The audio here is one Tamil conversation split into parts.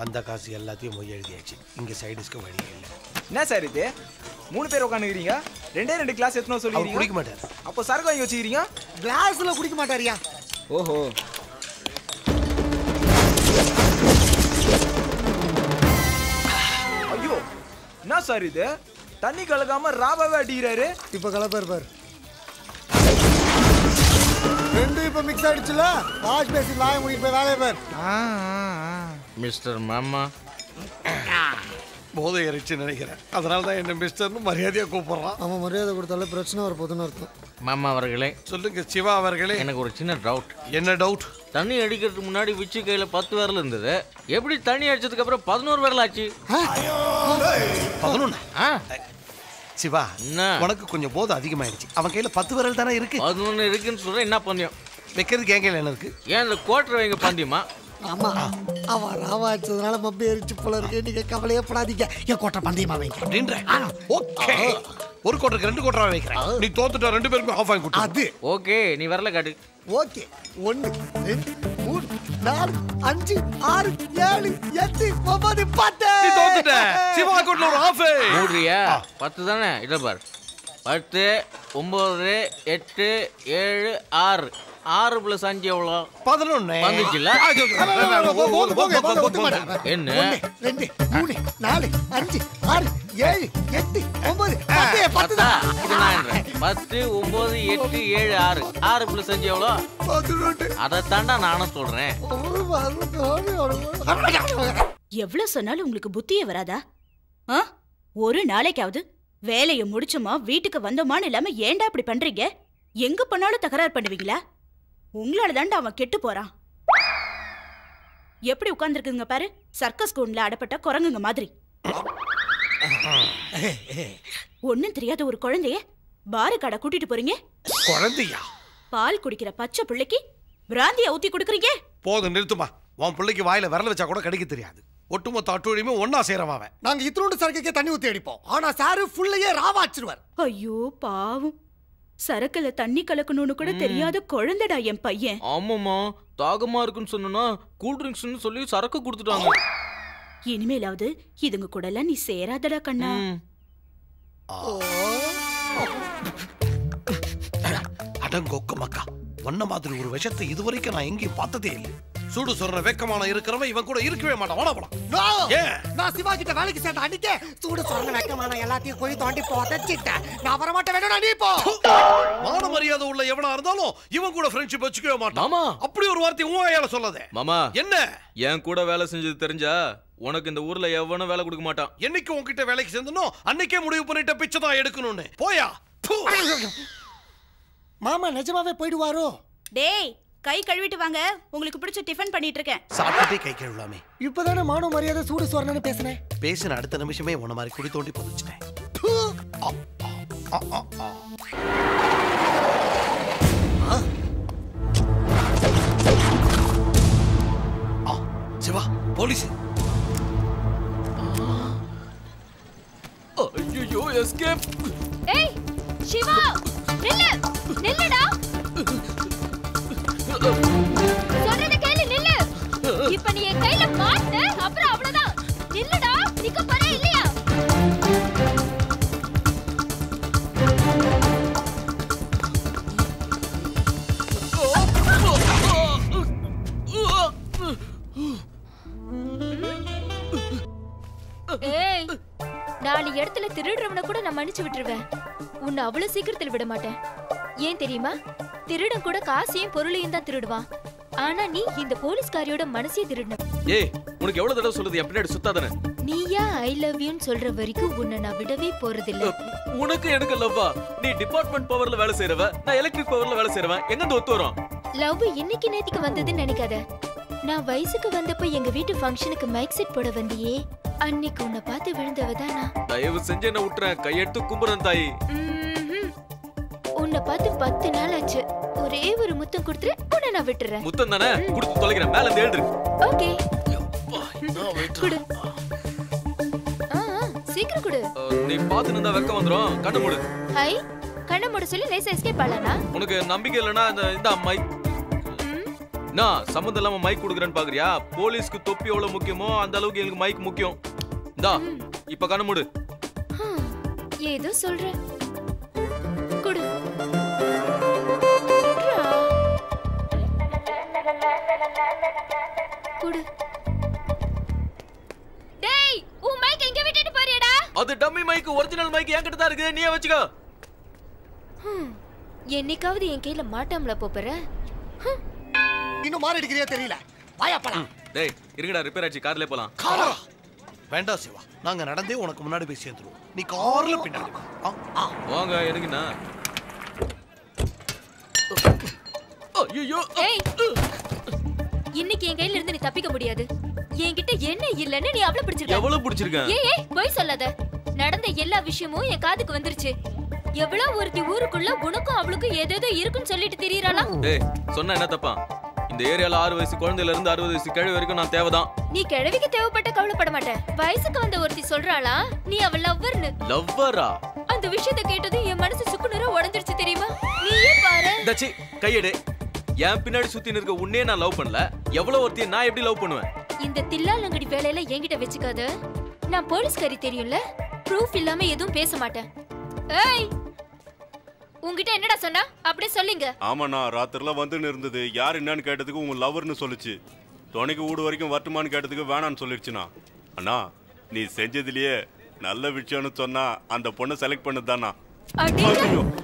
வந்த காசு எல்லாத்தையும் மொய் எழுதியாச்சு. இங்க சைடிஸ்க்கு வழி இல்லை. என்ன சார் இது 3 பேர் உட்காந்துக்கிறீங்க, 2 கிளாஸ் எத்தனை சொல்லிக்கிறீங்க? குடிக்க மாட்டார். அப்போ சரக்கு வாங்கி வச்சுக்கிறீங்க? கிளாஸ்ல குடிக்க மாட்டாரியா? ஓஹோ. ஐயோ என்ன சார் இது, தண்ணி கலக்காம ராபாவே அடிக்கிறாரு. இப்ப கலப்பாரு பாரு. ரெண்டு இப்ப மிக்ஸ் ஆயிடுச்சுல, வாஷ் பேசின் வாய மூடிட்டு போய் வேலையை பாரு. மிஸ்டர் மாமா போதை இறைச்சி நினைக்கிறேன், அதனால தான் என்ன மிஸ்டர்னு மரியாதையாக கூப்பிடுறான். அவன் மரியாதை கொடுத்தாலே பிரச்சனை வரப்போகுதுன்னு அர்த்தம். மாமா அவர்களே, சொல்லுங்க சிவா அவர்களே. எனக்கு ஒரு சின்ன டவுட். என்ன டவுட்? தண்ணி அடிக்கிறதுக்கு முன்னாடி விச்சு கையில 10 விரல் இருந்தது, எப்படி தண்ணி அடிச்சதுக்கு அப்புறம் 11 விரல் ஆச்சு? 11? சிவா, உனக்கு கொஞ்சம் போதை அதிகமாயிடுச்சு. அவன் கையில 10 விரல் தானே இருக்கு. 11 இருக்குன்னு சொல்ற. என்ன பந்தயம் வைக்கிறதுக்கு என் கையில என்ன இருக்கு? ஏன் இந்த கோட்டரை வைங்க பந்தயமா? ஆமா, அவன் ராவா அடிச்சதுனால மப்பி எரிச்சு போல இருக்கு. நீங்க கவலையே படாதீங்க, என் கோட்டை பந்தயமா வைங்க அப்படின்ற. ஓகே, ஒரு கோட்டருக்கு 2 கோட்டரா வைக்கிறேன். நீ தோத்துட்டா 2 பேருக்கும் ஆஃப் ஆகி கொடுத்து. அது ஓகே, நீ வரல காட்டு. ஓகே. 1 2 3 4 5 6 7 8 9 10. நீ தோத்துட்ட. சிவா கோட்ல ஒரு ஆஃப். மூடுறியா? 10 தானே? இத பார். 10 9 8 7 6 6 + 5 எவ்வளோ? 11 வந்துச்சுல. என்ன 2 3 4 5 6 7 8 9 10 தான். 10 9 8 7 6 6 + 5 எவ்வளோ? 11. அதை தாண்டா நானும் சொல்றேன். எவ்வளவு சொன்னாலும் உங்களுக்கு புத்தியே வராதா? ஒரு நாளைக்காவது வேலையை முடிச்சோமா வீட்டுக்கு வந்தோமான்னு இல்லாம ஏன்டா இப்படி பண்றீங்க? எங்க பண்ணாலும் தகராறு பண்ணுவீங்களா? உங்களால தாண்டா அவன் கெட்டு போறான். எப்படி உட்கார்ந்துருக்குங்க பாரு, சர்க்கஸ் கூண்ல அடப்பட்ட குரங்குங்க மாதிரி. ஒண்ணும் தெரியாத ஒரு குழந்தைய பாரு கடை கூட்டிட்டு போறீங்க. குழந்தையா? பால் குடிக்கிற பச்சை பிள்ளைக்கு பிராந்திய ஊத்தி கொடுக்குறீங்க. போதும், நிறுத்துமா. உன் பிள்ளைக்கு வாயில விரல வச்சா கூட கடிக்க தெரியாது. ஒட்டுமொத்த அட்டுழியுமே ஒன்னா சேரவாவ. நாங்க இத்தனோண்டு சரக்குக்கே தண்ணி ஊத்தி அடிப்போம், ஆனா சாரு ஃபுல்லையே ராவா அடிச்சிருவார். ஐயோ பாவம், சரக்குல தண்ணி கலக்கணும்னு கூட தெரியாத குழந்தைடா என் பையன். ஆமாமா, தாகமா இருக்குன்னு சொன்னா கூல் ட்ரிங்க்ஸ்னு சொல்லி சரக்கு கொடுத்துட்டாங்க. இனிமேலாவது இதுங்க கூட எல்லாம் நீ சேராதடா கண்ணா. அடங்கொக்க மக்கா, ஒன்ன மாதிரி ஒரு விஷத்தை இதுவரைக்கும் நான் எங்கேயும் பார்த்ததே இல்லை. சூடு சொல்ற வெக்கமான இருக்கிறவன் இவன் கூட இருக்கவே மாட்டான். வாடா போலாம். நான் சிவா கிட்ட வேலைக்கு சேர்ந்த அன்னைக்கே சூடு சொல்ற வெக்கமான எல்லாத்தையும் போய் தோண்டி போதச்சிட்டேன். நான் வர மாட்டேன், வேணும்னா நீ போ. மான மரியாதை உள்ள எவனா இருந்தாலும் இவன் கூட ஃப்ரெண்ட்ஷிப் வச்சுக்கவே மாட்டான். மாமா, அப்படி ஒரு வார்த்தை உன் வாயால சொல்லாதே. மாமா, என்ன என் கூட வேலை செஞ்சது தெரிஞ்சா உனக்கு இந்த ஊர்ல எவனும் வேலை கொடுக்க மாட்டான். என்னைக்கு உன்கிட்ட வேலைக்கு சேர்ந்தனோ அன்னைக்கே முடிவு பண்ணிட்ட பிச்சை தான் எடுக்கணும்னு. போயா. மாமா நிஜமாவே போயிடுவாரோ? டேய், கை கழுவிட்டு வாங்க, உங்களுக்கு பிடிச்ச டிஃபன் பண்ணிட்டு இருக்கேன். சாப்பிட்டே கை கழுவலாமே. இப்பதானே மானோ மரியாதை சூடு சொரணன்னு பேசுனேன். பேசின அடுத்த நிமிஷமே உன்ன மாதிரி குடி தோண்டி புதைச்சிட்டேன். சிவா, போலீஸ். ஐயோ, எஸ்கேப். ஏய் சிவா, நில்லு, நில்லுடா. சொல்றத கேளு, நில்லு. இப்ப நீ என் கையில மாட்ட, அப்புறம் அவ்வளவுதான். நில்லுடா, நிக்க போறே இல்லையா? ஏய், 4 இடத்துல திருடுறவனை கூட நான் மன்னிச்சு விட்டுருவேன். உன்னை அவ்வளவு சீக்கிரத்தில் விட மாட்டேன். ஏன் தெரியுமா? திருடன் கூட காசையும் பொருளையும் தான் திருடுவான். ஆனா நீ இந்த போலீஸ்காரியோட மனசையே திருடுன. ஏய், உனக்கு எவ்வளவு தடவை சொல்றது என் பின்னாடி சுத்தாதனே? நீயா ஐ லவ் யூன்னு சொல்ற வரைக்கும் உன்னை நான் விடவே போறதில்ல. உனக்கு எனக்கு லவ்வா? நீ டிபார்ட்மெண்ட் பவர்ல வேலை செய்றவ, நான் எலக்ட்ரிக் பவர்ல வேலை செய்றவன். எங்க இருந்து ஒத்து வரோம்? லவ் இன்னைக்கு நேத்திக்கு வந்ததுன்னு நினைக்காத. நான் வயசுக்கு வந்தப்ப எங்க வீட்டு ஃபங்க்ஷனுக்கு மைக் செட் போட வந்தியே, அன்னைக்கு உன்னை பார்த்து விழுந்தவதான் நான். தயவு செஞ்சு என்ன விட்டுறேன், கையெடுத்து கும்புறேன் தாயி. உன்னை பார்த்து 10 நாள் ஆச்சு. ஒரே ஒரு முத்தம் கொடுத்துரு, உன்னை நான் விட்டுறேன். முத்தம் தானே கொடுத்து தொலைக்கிறேன். மேல இருந்து எழுது. ஓகே, குடு. சீக்கிரம் குடு. நீ பாத்து நின்றா வெக்க வந்துரும். கண்ணு மூடு. ஹை, கண்ண மூட சொல்லி லேசா எஸ்கேப் ஆளானா? உனக்கு நம்பிக்கை இல்லனா இந்த அம்மை. நான் சம்மந்தம் இல்லாம மைக் கொடுக்குறேன்னு பாக்குறியா? போலீஸ்க்கு தொப்பி எவ்வளவு முக்கியமோ அந்த அளவுக்கு எனக்கு மைக் முக்கியம். இந்தா இப்ப கண்ணு மூடு. ஏதோ சொல்ற. குடு. குடு. டேய், உன் மைக் எங்க விட்டுட்டு போறியடா? அது டம்மி மைக், ஒரிஜினல் மைக் என்கிட்ட தான் இருக்கு. நீயே வச்சுக்கோ. என்னைக்காவது என் கையில மாட்டாமல போற? இன்னும் மாறி அடிக்கிறியா தெரியல. வாயா போலாம். டேய் இருங்கடா, ரிப்பேர் ஆச்சு, கார்ல போலாம். காரா வேண்டாம் சிவா, நாங்க நடந்தே உனக்கு முன்னாடி போய் சேர்ந்துருவோம். நீ கார்ல பின்னாடி வாங்க. எதுக்குண்ணா? ஐயோ, ஏய், இன்னைக்கு என் கையில இருந்து நீ தப்பிக்க முடியாது. என்கிட்ட என்ன இல்லன்னு நீ அவளை பிடிச்சிருக்க. எவ்வளவு பிடிச்சிருக்க? ஏய் போய் சொல்லாத. நடந்த எல்லா விஷயமும் என் காதுக்கு வந்துருச்சு. எவ்வளவு ஒருத்தி ஊருக்குள்ள உனக்கும் அவளுக்கும் ஏதேதோ இருக்குன்னு சொல்லிட்டு திரியறாளா? டேய் சொன்னா என்ன தப்பா? இந்த ஏரியால 6 வயசு குழந்தையில இருந்து 60 வயசு கிழவி வரைக்கும் நான் தேவைதான். நீ கிழவிக்கு தேவைப்பட்ட கவலைப்பட மாட்டேன். வயசுக்கு வந்த ஒருத்தி சொல்றாளா நீ அவ லவ்வர்னு. லவ்வரா? அந்த விஷயத்தை கேட்டது என் மனசு சுக்குநூறா உடைஞ்சிருச்சு தெரியுமா? நீயே பாரு. தச்சி கையெடு. என் பின்னாடி சுத்தி இருக்க உன்னையே நான் லவ் பண்ணல. எவ்வளவு ஒருத்தியை நான் எப்படி லவ் பண்ணுவேன்? இந்த தில்லாலங்கடி வேலையில என்கிட்ட வச்சுக்காத. நான் போலீஸ்காரி தெரியும்ல. ப்ரூஃப் இல்லாம எதுவும் பேச மாட்டேன். ஏய், உன்கிட்ட என்னடா சொன்னா? அப்படியே சொல்லுங்க. ஆமாண்ணா, ராத்திரில வந்துன்னு இருந்தது. யார் என்னன்னு கேட்டதுக்கு உங்க லவர்னு சொல்லுச்சு. துணைக்கு வீடு வரைக்கும் வரட்டுமான்னு கேட்டதுக்கு வேணான்னு சொல்லிடுச்சுண்ணா. அண்ணா, நீ செஞ்சதுலயே நல்ல விஷயம்னு சொன்னா அந்த பொண்ணை செலக்ட் பண்ணதுதானா?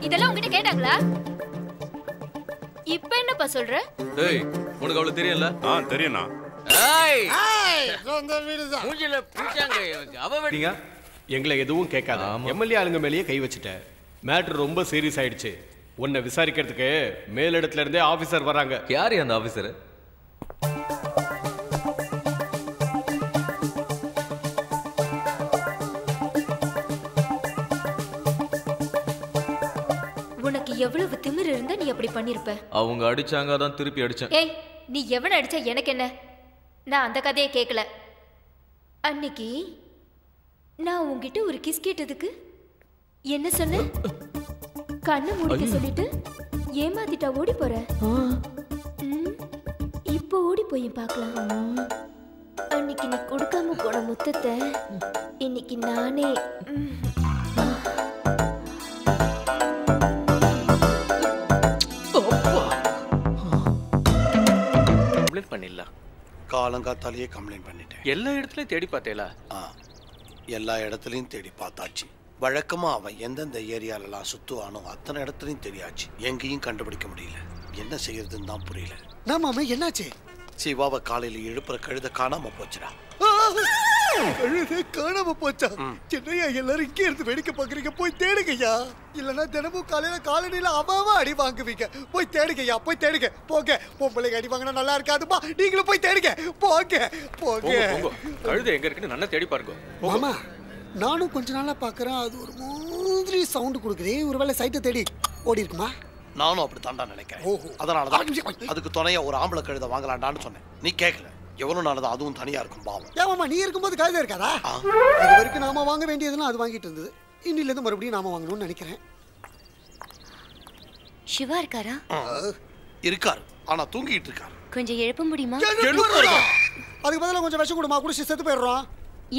இதெல்லாம் உன்கிட்ட கேட்டாங்களா? இப்ப என்னப்பா சொல்ற? ஏய், உனக்கு அவ்வளவு தெரியல? தெரியும்ண்ணா. ஏய், சொந்த வீடுதான். மூஞ்சில பிடிச்சாங்க. அவ வெடிங்க. எங்களை எதுவும் கேட்காத. எம்எல்ஏ ஆளுங்க மேலேயே கை வச்சுட்ட. மேட்டர் ரொம்ப சீரியஸ் ஆயிடுச்சு. உன்னை விசாரிக்கிறதுக்கு மேலிடத்துல இருந்தே ஆபீசர் வராங்க. யாரு அந்த ஆபீசர்? உனக்கு எவ்வளவு திமிரு இருந்தா நீ அப்படி பண்ணிருப்ப? அவங்க அடிச்சாங்க, அதான் திருப்பி அடிச்சேன். ஏய், நீ எவன அடிச்சா எனக்கு என்ன? நான் அந்த கதையை கேட்கல. அன்னைக்கு நான் உன்கிட்ட ஒரு கிஸ் கேட்டதுக்கு என்ன சொன்ன? கண்ணு மூடிக்க சொல்லிட்டு ஏமாத்திட்டா ஓடி போற. இப்போ ஓடி போய் பார்க்கலாம். அன்னைக்கு நீ கொடுக்காம போன முத்தத்தை இன்னைக்கு நானே பண்ணிடலாம். காலங்காத்தாலேயே கம்ப்ளைண்ட் பண்ணிட்டேன். எல்லா இடத்துலயும் தேடி பார்த்தேல? எல்லா இடத்துலயும் தேடி பார்த்தாச்சு. வழக்கமா அவன் எந்தெந்த ஏரியாலலாம் சுத்துவானோ அத்தனை இடத்துலயும் தெரியாச்சு. எங்கேயும் கண்டுபிடிக்க முடியல. என்ன செய்யறதுன்னு தான் புரியல. மாமா என்னாச்சு? சிவாவை காலையில எழுப்புற கழுத காணாம போச்சுடா. கழுத காணாம போச்சா? என்னையா எல்லாரும் இங்கே இருந்து வேடிக்கை பாக்குறீங்க? போய் தேடுங்கய்யா. இல்லன்னா தினமும் காலையில காலனில அவாவா அடி வாங்குவீங்க. போய் தேடுங்கய்யா, போய் தேடுங்க. போங்க. பொம்பளைங்க அடி வாங்கினா நல்லா இருக்காதுப்பா. நீங்களும் போய் தேடுங்க. போங்க போங்க. கழுத எங்க இருக்குன்னு நல்லா தேடி பாருங்க. மாமா, நானும் கொஞ்ச நாளா பாக்குறேன். அது ஒரு மாதிரி சவுண்ட் கொடுக்குது. ஒருவேளை சைட்டை தேடி ஓடி இருக்குமா? நானும் அப்படி தாண்டா நினைக்கிறேன். அதனாலதான் அதுக்கு துணையா ஒரு ஆம்பளை கழுத வாங்கலாண்டான்னு சொன்னேன். நீ கேட்கல. எவ்வளவு நாளதான் அதுவும் தனியா இருக்கும் பாவம். ஏமாமா, நீ இருக்கும்போது கழுத இருக்காதா? அது வரைக்கும் நாம வாங்க வேண்டியதுன்னா அது வாங்கிட்டு இருந்தது. இன்னில இருந்து மறுபடியும் நாம வாங்கணும்னு நினைக்கிறேன். சிவா இருக்காரா? இருக்காரு, ஆனா தூங்கிட்டு இருக்காரு. கொஞ்சம் எழுப்ப முடியுமா? அதுக்கு பதிலா கொஞ்சம் விஷம் கொடுமா, குடிச்சு செத்து போயிடுறோம்.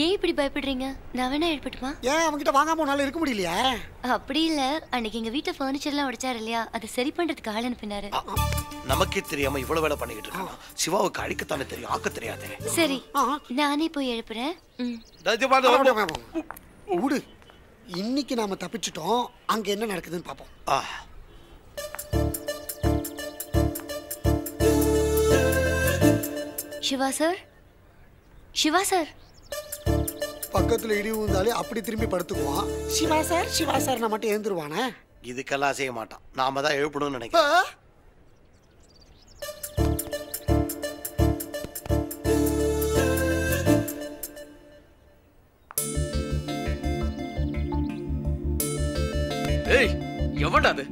ஏன் இப்படி பயப்படுறீங்க? நான் வேணா எழுப்பட்டுமா? ஏன் அவன்கிட்ட வாங்காம உன்னால இருக்க முடியலையா? அப்படி இல்ல, அன்னைக்கு எங்க வீட்டுல ஃபர்னிச்சர்லாம் உடைச்சாரு இல்லையா, அதை சரி பண்றதுக்கு ஆள் அனுப்பினாரு. நமக்கே தெரியாம இவ்வளவு வேலை பண்ணிக்கிட்டு இருக்கான். சிவாவுக்கு அழிக்கத்தானே தெரியும், ஆக்க தெரியாதே. சரி, நானே போய் எழுப்புறேன். விடு. இன்னைக்கு நாம தப்பிச்சிட்டோம். அங்க என்ன நடக்குதுன்னு பாப்போம். Siva sir, Siva sir. பக்கத்துல இடி விழுந்தாலே அப்படி திரும்பி படுத்துக்குவான். சிவா சார், சிவா சார் நான் மட்டும் எழுந்துருவானே. இதுக்கெல்லாம் செய்ய மாட்டான். நாம தான் எழுப்பணும்னு நினைக்கிறேன். ஏய், எவன்டா அது?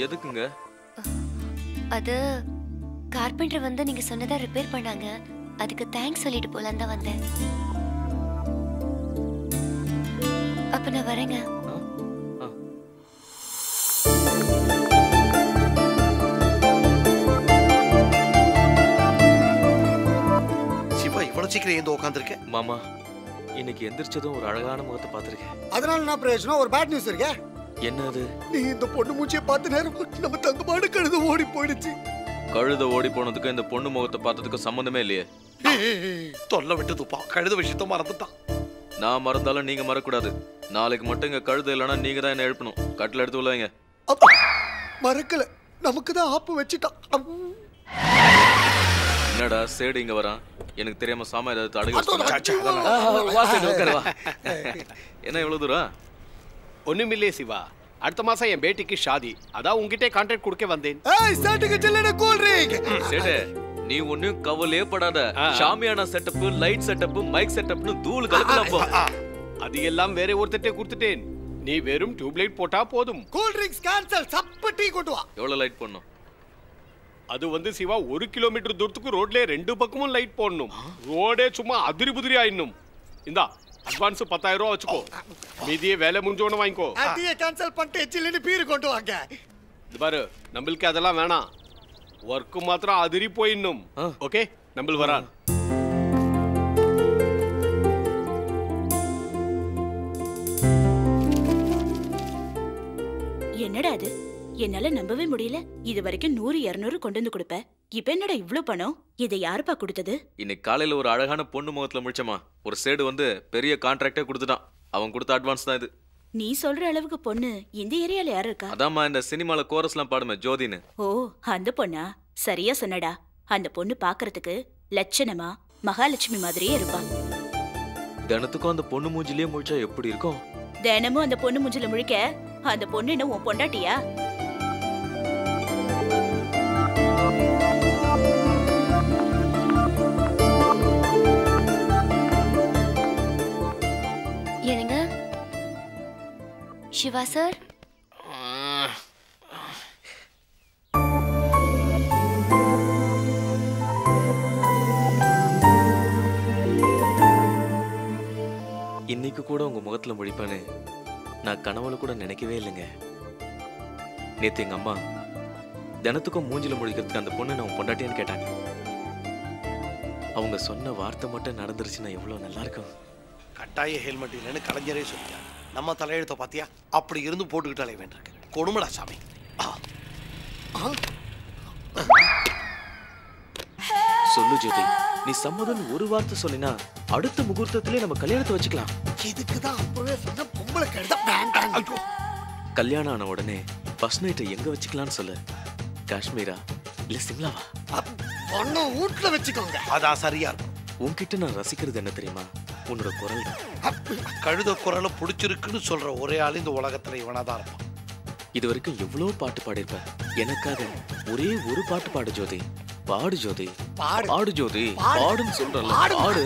எதுக்குங்க? அது கார்பெண்டர் வந்து நீங்க சொன்னதா ரிப்பேர் பண்ணாங்க. அதுக்கு தேங்க்ஸ் சொல்லிட்டு போலாம் தான் வந்தேன். அப்ப நான் வரேங்க. சிவா இவ்வளவு சீக்கிரம் ஏந்து உட்காந்துருக்கேன். மாமா இன்னைக்கு எந்திரிச்சதும் ஒரு அழகான முகத்தை பார்த்திருக்கேன். அதனால நான் பிரயோஜனம். ஒரு பேட் நியூஸ் இருக்கே. என்ன அது? நீ இந்த பொண்ணு மூஞ்சியை பார்த்த நேரம் நம்ம தங்கமான கழுத ஓடி போயிடுச்சு. கழுத ஓடி போனதுக்கு இந்த பொண்ணு முகத்தை பார்த்ததுக்கு சம்பந்தமே இல்லையே. தொல்லை விட்டு துப்பா. கழுத விஷயத்த மறந்துட்டான். நான் மறந்தாலும் நீங்க மறக்கூடாது. நாளைக்கு மட்டும் இங்க கழுத இல்லைன்னா நீங்க தான் என்ன எழுப்பணும். கட்டில எடுத்து உள்ளவங்க. மறக்கல, நமக்கு தான் ஆப்பு வச்சுட்டான். என்னடா சேடு இங்க வரான்? எனக்கு தெரியாம சாமா ஏதாவது தடுக்க. என்ன இவ்வளவு தூரம்? ஒண்ணுமில்லையே சிவா, அடுத்த மாசம் என் பேட்டிக்கு ஷாதி. அதான் உங்ககிட்ட கான்ட்ராக்ட் கொடுக்க வந்தேன். சேடு நீ ஒன்னும் கவலையே படாத. Shamiana setup, light setup, mic செட்டப்னு தூள் கலக்கலாம். அது எல்லாம் வேற ஒருத்தட்டே கொடுத்துட்டேன். நீ வெறும் டியூப் லைட் போட்டா போதும். Cool drinks cancel. சப்ப டீ கொண்டு வா. எவ்வளவு லைட் போடணும்? அது வந்து சிவா 1 கிலோமீட்டர் தூரத்துக்கு ரோட்ல 2 பக்கமும் லைட் போடணும். ரோடே சும்மா அதிரி புதிரி ஆயிடணும். இந்தா அட்வான்ஸ் 10,000 ரூபா வச்சுக்கோ. மீதியே வேலை முடிஞ்சோன்னு வாங்கிக்கோ. டீயை கேன்சல் பண்ணிட்டு சில்லுன்னு பீர் கொண்டு வாங்க. இது பாரு, நம்மளுக்கு அதெல்லாம் வேணாம். ஒர்க்கு மாத்திரம் அதிரி போயிடணும். ஓகே, நம்ம வரான். என்னடா அது? என்னால நம்பவே முடியல. இது வரைக்கும் 100-200 கொண்டு வந்து கொடுப்ப. இப்ப என்னடா இவ்ளோ பணம்? இதை யாருப்பா கொடுத்தது? இன்னைக்கு காலையில ஒரு அழகான பொண்ணு முகத்துல முடிச்சமா. ஒரு சேடு வந்து பெரிய கான்ட்ராக்டே கொடுத்துட்டான். அவன் கொடுத்த அட்வான்ஸ் தான் இது. நீ சொல்ற அளவுக்கு பொண்ணு இந்த ஏரியால யாரு இருக்கா? அதாம்மா இந்த சினிமால கோரஸ்லாம் பாடுமே ஜோதின்னு. ஓ, அந்த பொண்ணா? சரியா சொன்னடா. அந்த பொண்ணு பாக்குறதுக்கு லட்சணமா மகாலட்சுமி மாதிரியே இருப்பா. தினத்துக்கும் அந்த பொண்ணு மூஞ்சிலேயே முழிச்சா எப்படி இருக்கும்? தினமும் அந்த பொண்ணு மூஞ்சில முழிக்க அந்த பொண்ணு என்ன உன் பொண்டாட்டியா? என்னங்க சிவா சார்? இன்னைக்கு கூட உங்க முகத்துல முழிப்பானு நான் கனவுல கூட நினைக்கவே இல்லைங்க. நேத்து எங்க அம்மா தினத்துக்கும் மூஞ்சில முழிக்கிறதுக்கு அந்த பொண்ணு நான் பொண்டாட்டியான்னு கேட்டாங்க. அவங்க சொன்ன வார்த்தை மட்டும் நடந்துருச்சுன்னா எவ்வளவு நல்லா இருக்கும். கட்டாய ஹெல்மெட் இல்லைன்னு கலைஞரே சொல்லிட்டார். நம்ம தலையெழுத்த பாத்தியா? அப்படி இருந்து போட்டுக்கிட்டு அலைய வேண்டியிருக்கு. கொடுமடா சாமி. சொல்லு ஜோதி, நீ சம்மதம் ஒரு வார்த்தை சொன்னா அடுத்த முகூர்த்தத்திலே நம்ம கல்யாணத்தை வச்சுக்கலாம். இதுக்குதான் அப்பவே சொன்ன பொம்பளை கழுத வேண்டாம். கல்யாணம் ஆன உடனே ஃபர்ஸ்ட் நைட்டை எங்க வச்சுக்கலாம்னு சொல்லு. காஷ்மீரா இல்ல சிம்லாவா? பொண்ணு வீட்டுல வச்சுக்கோங்க. அதான் சரியா இருக்கும். உன்கிட்ட நான் ரசிக்கிறது என்ன தெரியுமா? உன்னோட குரல் தான். கழுத குரலை பிடிச்சிருக்குன்னு சொல்ற ஒரே ஆள் இந்த உலகத்துல இவனாதான் இருப்பான். இது வரைக்கும் எவ்வளவு பாட்டு பாடிருப்ப. எனக்காக ஒரே ஒரு பாட்டு பாடு ஜோதி. பாடு ஜோதி, பாடு ஜோதி, பாடுன்னு சொல்றல. பாடு.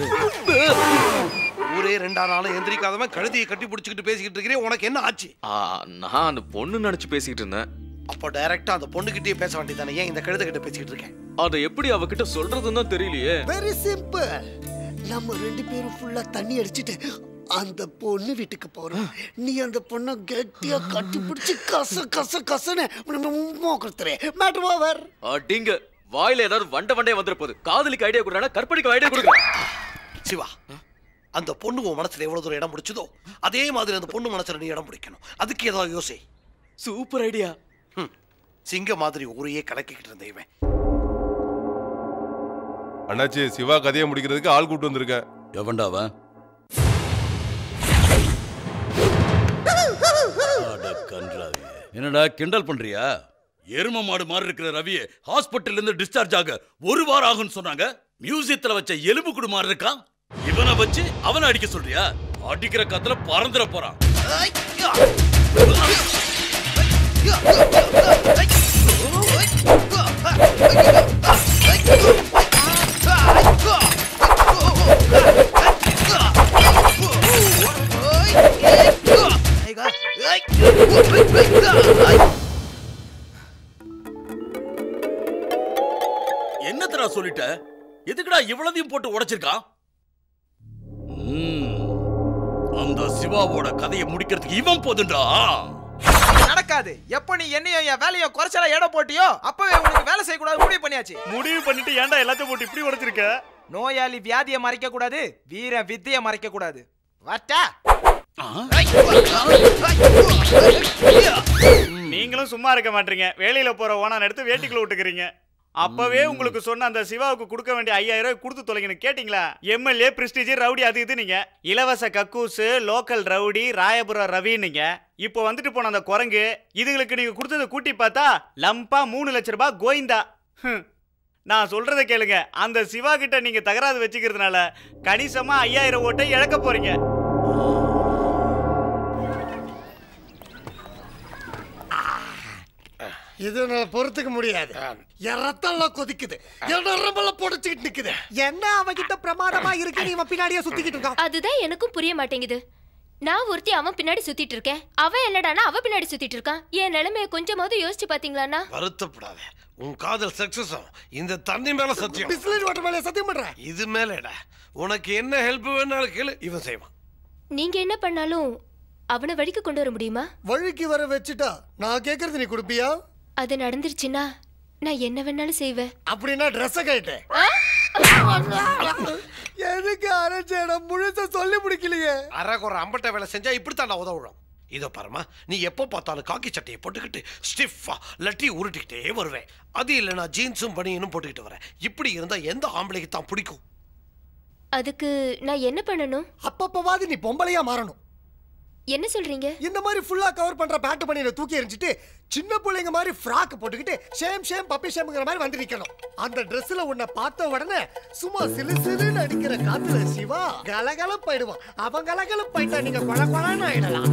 ஊரே 2 நாளும் எந்திரிக்காதவன் கழுதையை கட்டி பிடிச்சிக்கிட்டு பேசிக்கிட்டு இருக்கிறேன். உனக்கு என்ன ஆச்சு? நான் அந்த பொண்ணு நினைச்சு பேசிக்கிட்டு இருந்தேன். அப்போ டைரக்டா அந்த பொண்ணுகிட்டயே பேச வேண்டியதானே? ஏன் இந்த கழுதை கிட்ட பேசிக்கிட்டு இருக்கேன்? அதை எப்படி அவகிட்ட சொல்றதுன்னு தான் தெரியலையே. Very simple. நம்ம 2 பேரும் ஃபுல்லா தண்ணி அடிச்சிட்டு அந்த பொண்ணு வீட்டுக்கு போறோம். நீ அந்த பொண்ணை கெட்டியா கட்டி பிடிச்சி கசன்னு மோக்கறே. Matter over. அடிங்க வாயில ஏதாவது வண்டே வந்துற போகுது. காதலிக்கு ஐடியா கொடுறானா கற்பனைக்கு ஐடியா கொடுக்குறா. சிவா, அந்த பொண்ணு உன் மனசுல எவ்வளவு தூரம் இடம் பிடிச்சதோ அதே மாதிரி அந்த பொண்ணு மனசுல நீ இடம் பிடிக்கணும். அதுக்கு ஏதாவது யோசி. Super idea. சிங்க மாதிரி ஊரையே கலக்கிக்கிட்டு இருந்த இவன். அண்ணாச்சி, சிவா கதையை முடிக்கிறதுக்கு ஆள் கூட்டு வந்திருக்கேன். எவன்டாவன்? என்னடா கிண்டல் பண்றியா? எரும மாடு மாதிரி இருக்கிற ரவியை ஹாஸ்பிட்டல்ல இருந்து டிஸ்சார்ஜ் ஆக 1 வாரம் ஆகும்னு சொன்னாங்க. மியூசியத்துல வச்ச எலும்பு குடு மாதிரி இருக்கான். இவனை வச்சு அவனை அடிக்க சொல்றியா? அடிக்கிற கத்துல பறந்துட போறான். என்னத்தடா சொல்லிட்ட? எதுக்குடா இவ்வளதையும் போட்டு உடைச்சிருக்கான்? அங்க அந்த சிவாவோட கதையை முடிக்கிறதுக்கு இவன் போதுண்டா. நடக்காது. எப்ப நீ என்னையும் என் வேலையும் குறைச்சலா எடை போட்டியோ அப்பவே உனக்கு வேலை செய்ய கூடாது முடிவு பண்ணியாச்சு. முடிவு பண்ணிட்டு ஏன்டா எல்லாத்தையும் போட்டு இப்படி உடைச்சிருக்க? நோயாளி வியாதியை மறைக்க கூடாது, வீர வித்தையை மறைக்க கூடாது. வாட்டா. நீங்களும் சும்மா இருக்க மாட்டீங்க. வேலையில போற ஓனான் எடுத்து வேட்டிக்குள்ள விட்டுக்கிறீங்க. அப்பவே உங்களுக்கு சொன்ன அந்த சிவாவுக்கு கொடுக்க வேண்டிய 5000 ரூபாய் கொடுத்து தொலைங்கன்னு கேட்டீங்களா? எம்எல்ஏ பிரஸ்டீஜ் ரவுடி அது இது நீங்க இலவச கக்கூசு லோக்கல் ரவுடி ராயபுரம் ரவி நீங்க இப்போ வந்துட்டு போன அந்த குரங்கு இதுகளுக்கு நீங்க கொடுத்ததை கூட்டி பார்த்தா லம்பா 3 லட்சம் ரூபாய் கோயிந்தா. நான் சொல்றதை கேளுங்க. அந்த சிவா கிட்ட நீங்க தகராறு வச்சுக்கிறதுனால கணிசமா 5000 ஓட்டை இழக்க போறீங்க. இது நான் பொறுத்துக்க முடியாது. என் ரத்தம்லாம் கொதிக்குது, என் நரம்பெல்லாம் பொடிச்சுக்கிட்டு நிக்குது. என்ன அவகிட்ட பிரமாதமா இருக்கு, நீ இவன் பின்னாடியே சுத்திக்கிட்டு இருக்கான். அதுதான் எனக்கும் புரிய மாட்டேங்குது. நான் ஒருத்தி அவன் பின்னாடி சுத்திட்டு இருக்கேன், அவன் என்னடானா அவ பின்னாடி சுத்திட்டு இருக்கான். என் நிலைமையை கொஞ்சமாவது யோசிச்சு பாத்தீங்களாண்ணா? வருத்தப்படாத, உன் காதல் சக்சஸ் ஆகும். இந்த தண்ணி மேல சத்தியம், பிஸ்லரி வாட்டர் மேல சத்தியம் பண்றேன். இது மேலடா உனக்கு என்ன ஹெல்ப் வேணாலும் கேளு, இவன் செய்வான். நீங்க என்ன பண்ணாலும் அவனை வழிக்கு கொண்டு வர முடியுமா? வழிக்கு வர வச்சுட்டா நான் கேக்குறது நீ கொடுப்பியா? அது நடந்துருச்சுன்னா நான் என்ன வேணாலும் செய்வேன். அப்படின்னா ட்ரெஸ் கேட்டேன். எதுக்கு அரைச்சேட முழுச சொல்லி முடிக்கலையே. அரைக்குற அம்பட்ட வேலை செஞ்சா இப்படித்தான் உதவுறோம். இதோ பாருமா, நீ எப்போ பார்த்தாலும் காக்கி சட்டையை போட்டுக்கிட்டு ஸ்டிஃபா லட்டி உருட்டிக்கிட்டே வருவேன். அது இல்லைனா ஜீன்ஸும் பனியனும் போட்டுக்கிட்டு வரேன். இப்படி இருந்தா எந்த ஆம்பளைக்கு தான் பிடிக்கும்? அதுக்கு நான் என்ன பண்ணணும்? அப்பப்பவாது நீ பொம்பளையா மாறணும். என்ன சொல்றீங்க? இந்த மாதிரி ஃபுல்லா கவர் பண்ற பேண்ட் பண்ணியை தூக்கி எறிஞ்சிட்டு சின்ன பிள்ளைங்க மாதிரி ஃப்ராக் போட்டுக்கிட்டு ஷேம் பப்பி ஷேம்ங்கிற மாதிரி வந்து நிக்கணும். அந்த ட்ரெஸ்ல உன்னை பார்த்த உடனே சும்மா சிலு சிலுன்னு அடிக்கிற காத்துல சிவா கலகல போயிடுவான். அவன் கலகல போயிட்டா நீங்க கொல கொலன்னு ஆயிடலாம்.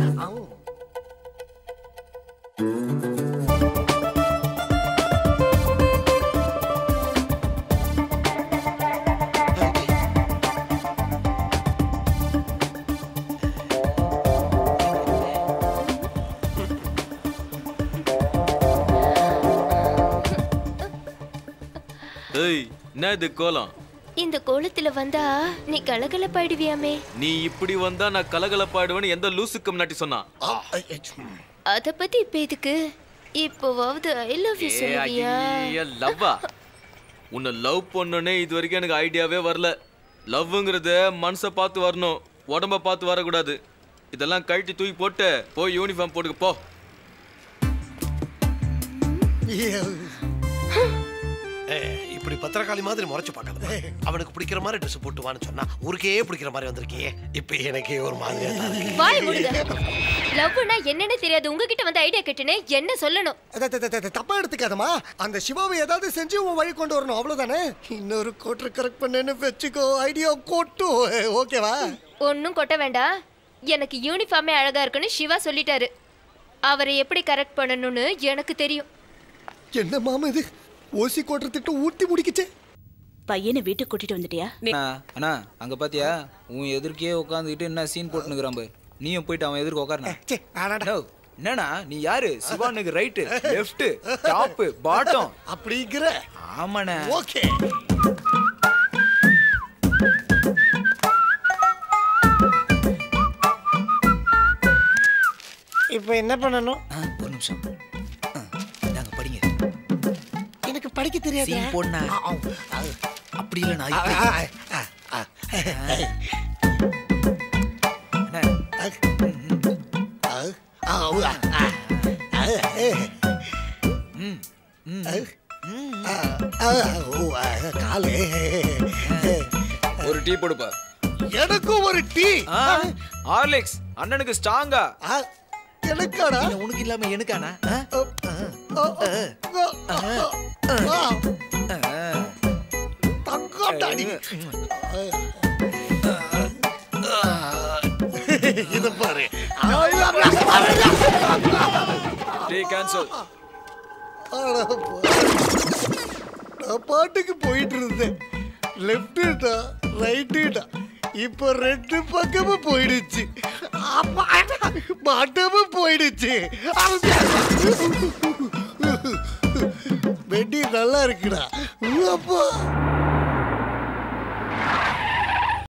என்ன இது கோலம்? இந்த கோலத்துல வந்தா நீ கலகலப்பாயிடுவியாமே. நீ இப்படி வந்தா நான் கலகலப்பாயிடுவேன்னு எந்த லூசுக்கு முன்னாடி சொன்னா? அத பத்தி இப்ப எதுக்கு? இப்போவாவது ஐ லவ் யூ சொல்லுவியா? லவ்வா? உன்னை லவ் பண்ணனே இது வரைக்கும் எனக்கு ஐடியாவே வரல. லவ்ங்கிறது மனசை பார்த்து வரணும், உடம்ப பார்த்து வரக்கூடாது. இதெல்லாம் கழட்டி தூக்கி போட்டு போய் யூனிஃபார்ம் போட்டுக்க போ. இப்படி பத்திரக்காளி மாதிரி முறைச்சு பார்க்காத. அவனுக்கு பிடிக்கிற மாதிரி ட்ரெஸ் போட்டுவான்னு சொன்னா ஊருக்கே பிடிக்கிற மாதிரி வந்திருக்கியே. இப்ப எனக்கே ஒரு மாதிரி வாய் மூடுங்க. லவ்னா என்னன்னு தெரியாது, உங்ககிட்ட வந்து ஐடியா கேட்டனே என்ன சொல்லணும்? தப்பா எடுத்துக்காதமா. அந்த சிவாவை ஏதாவது செஞ்சு உன் வழி கொண்டு வரணும், அவ்வளவுதானே. இன்னொரு கோட்டர் கரெக்ட் பண்ணேன்னு வெச்சுக்கோ, ஐடியா கொட்டு. ஓகேவா? ஒன்னும் கொட்ட வேண்டாம். எனக்கு யூனிஃபார்மே அழகா இருக்குன்னு சிவா சொல்லிட்டாரு. அவரை எப்படி கரெக்ட் பண்ணணும்னு எனக்கு தெரியும். என்ன மாமா இது ஓசி கோட்டர் திட்டம் ஊட்டி முடிக்கிச்சே. பையனை வீட்டுக்கு கூட்டிட்டு வந்துட்டியா? அண்ணா அங்க பாத்தியா, உன் எதிர்க்கே உட்காந்துக்கிட்டு என்ன சீன் போட்டுனுக்குறான் பாரு. நீயும் போயிட்டு அவன் எதிர்க்க உட்காருண்ணா. என்னண்ணா நீ யாரு? சிவானுக்கு ரைட்டு லெஃப்ட் டாப் பாட்டம் அப்படிங்கிற? ஆமாண்ணா. ஓகே. இப்போ என்ன பண்ணணும்? ஒரு நிமிஷம் நாங்க படிங்க. எனக்கு படிக்க தெரியாது. சீன் போடுனா அப்படி இல்ல நான் காலே ஒரு டீ போடுப்பா. எனக்கும் ஒரு டீ. ஹார்லிக்ஸ் அண்ணனுக்கு ஸ்ட்ராங்கா. எனக்காடா? உனக்கு இல்லாம எனக்கானா? தங்கோட்டாடி இது பாரு. Tea cancel. நான் பாட்டுக்கு போயிட்டு இருந்தேன். லெஃப்டா ரைட்டா இப்ப ரெண்டு பக்கமும் போயிடுச்சு. மாட்டமும் போயிடுச்சு. வெட்டி நல்லா இருக்குடா. அப்பா